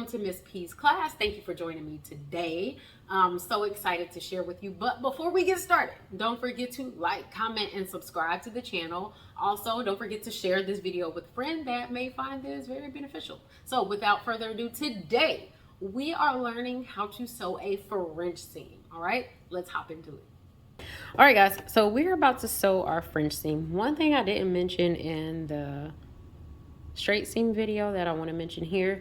welcome to Miss P's class. Thank you for joining me today. I'm so excited to share with you. But before we get started, don't forget to like, comment, and subscribe to the channel. Also, don't forget to share this video with a friend that may find this very beneficial. So without further ado, today we are learning how to sew a French seam. All right, let's hop into it. All right, guys, so we're about to sew our French seam. One thing I didn't mention in the straight seam video that I want to mention here,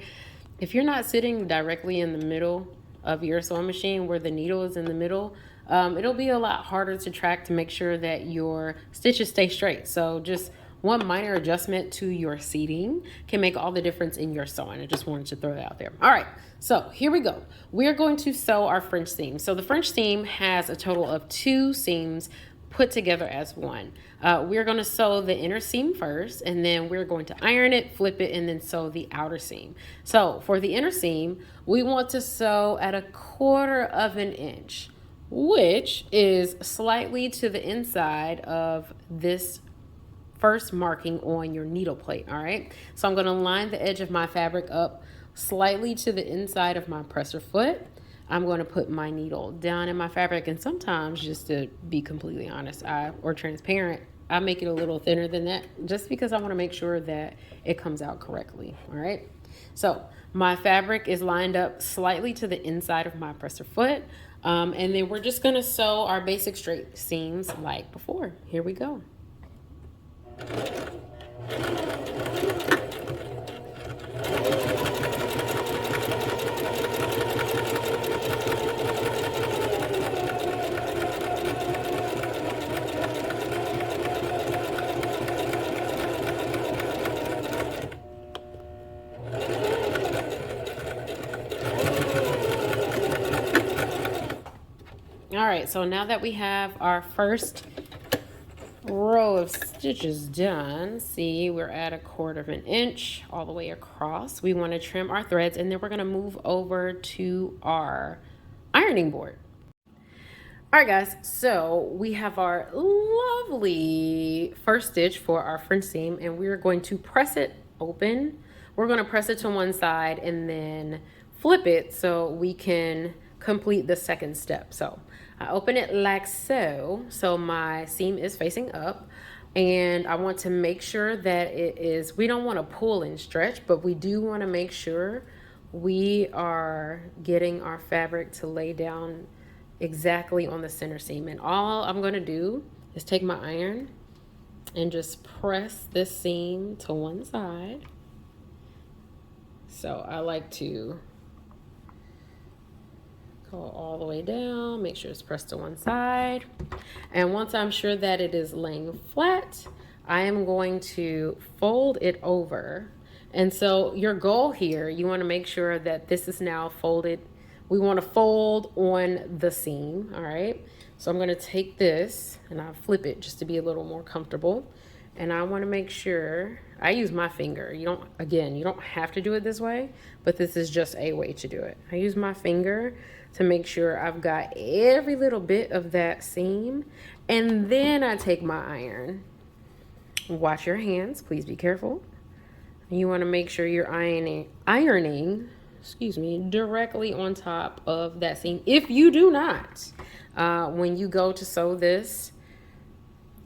if you're not sitting directly in the middle of your sewing machine where the needle is in the middle, it'll be a lot harder to track to make sure that your stitches stay straight. So just one minor adjustment to your seating can make all the difference in your sewing. I just wanted to throw that out there. All right, so here we go. We're going to sew our French seam. So the French seam has a total of 2 seams put together as one. We're going to sew the inner seam first, and then we're going to iron it, flip it, and then sew the outer seam. So for the inner seam, we want to sew at 1/4 of an inch, which is slightly to the inside of this first marking on your needle plate. All right, so I'm going to line the edge of my fabric up slightly to the inside of my presser foot. I'm going to put my needle down in my fabric, and sometimes, just to be completely honest or transparent, I make it a little thinner than that just because I want to make sure that it comes out correctly. All right, so my fabric is lined up slightly to the inside of my presser foot, and then we're just going to sew our basic straight seams like before. Here we go. All right, so now that we have our first row of stitches done, see, we're at 1/4 of an inch all the way across. We want to trim our threads, and then we're going to move over to our ironing board. All right, guys, so we have our lovely first stitch for our French seam, and we're going to press it open. We're going to press it to one side and then flip it so we can complete the second step. So I open it like so. So my seam is facing up, and I want to make sure that it is, we don't want to pull and stretch, but we do want to make sure we are getting our fabric to lay down exactly on the center seam. And all I'm going to do is take my iron and just press this seam to one side. So I like to go all the way down, make sure it's pressed to one side. And once I'm sure that it is laying flat, I am going to fold it over. And so your goal here, you want to make sure that this is now folded. We want to fold on the seam. All right, so I'm going to take this and I'll flip it just to be a little more comfortable. And I want to make sure I use my finger. You don't have to do it this way, but this is just a way to do it. I use my finger to make sure I've got every little bit of that seam, and then I take my iron. Watch your hands, please be careful. You want to make sure you're ironing, directly on top of that seam. If you do not, when you go to sew this,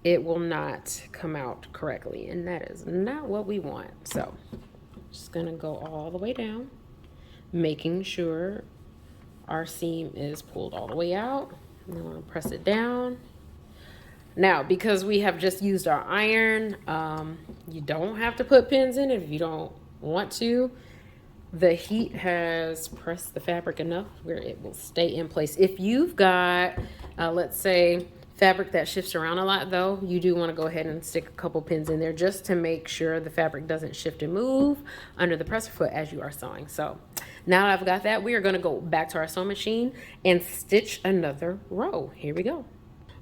it will not come out correctly, and that is not what we want. So just gonna go all the way down, making sure our seam is pulled all the way out. And then we'll press it down. Now, because we have just used our iron, you don't have to put pins in it if you don't want to. The heat has pressed the fabric enough where it will stay in place. If you've got, let's say, fabric that shifts around a lot, though, you do want to go ahead and stick a couple pins in there just to make sure the fabric doesn't shift and move under the presser foot as you are sewing. So now that I've got that, we are going to go back to our sewing machine and stitch another row. Here we go.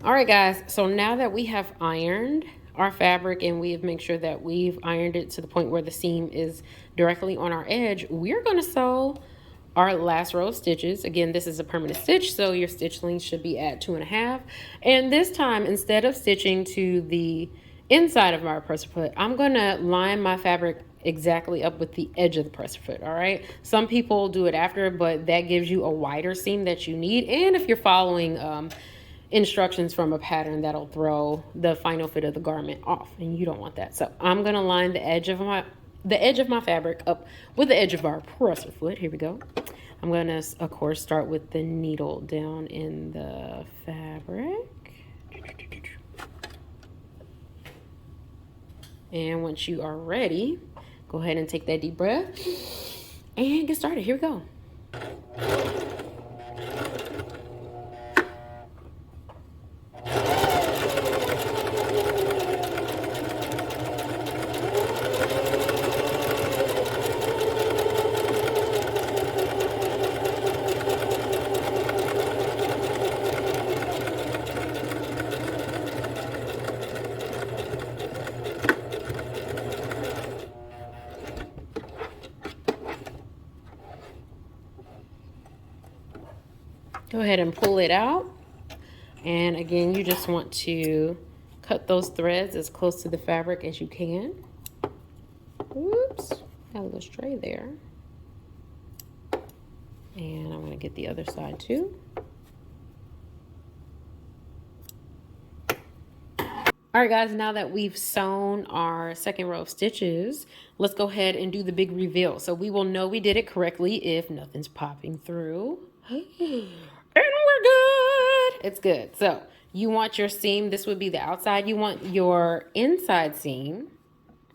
All right, guys, so now that we have ironed our fabric and we have made sure that we've ironed it to the point where the seam is directly on our edge, we're going to sew our last row of stitches. Again, this is a permanent stitch, so your stitch length should be at 2.5. And this time, instead of stitching to the inside of my presser foot, I'm going to line my fabric exactly up with the edge of the presser foot. All right. Some people do it after, but that gives you a wider seam that you need. And if you're following instructions from a pattern, that'll throw the final fit of the garment off, and you don't want that. So I'm gonna line the edge of my fabric up with the edge of our presser foot. Here we go. I'm gonna, of course, start with the needle down in the fabric. And once you are ready, go ahead and take that deep breath and get started. Here we go. Go ahead and pull it out. And again, you just want to cut those threads as close to the fabric as you can. Oops, got a little stray there. And I'm going to get the other side too. All right, guys, now that we've sewn our second row of stitches, let's go ahead and do the big reveal. So we will know we did it correctly if nothing's popping through. And we're good. It's good. So you want your seam, this would be the outside. You want your inside seam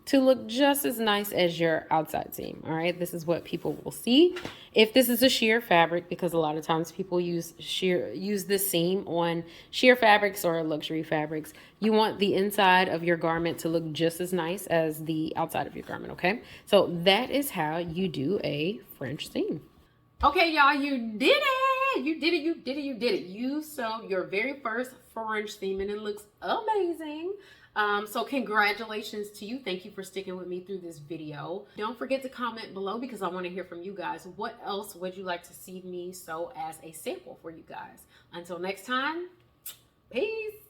to look just as nice as your outside seam. All right, this is what people will see. If this is a sheer fabric, because a lot of times people use this seam on sheer fabrics or luxury fabrics, you want the inside of your garment to look just as nice as the outside of your garment, okay? So that is how you do a French seam. Okay, y'all, you did it. You did it, you did it, you did it. You sewed your very first French seam and it looks amazing. So congratulations to you. Thank you for sticking with me through this video. Don't forget to comment below because I want to hear from you guys. What else would you like to see me sew as a sample for you guys? Until next time, peace.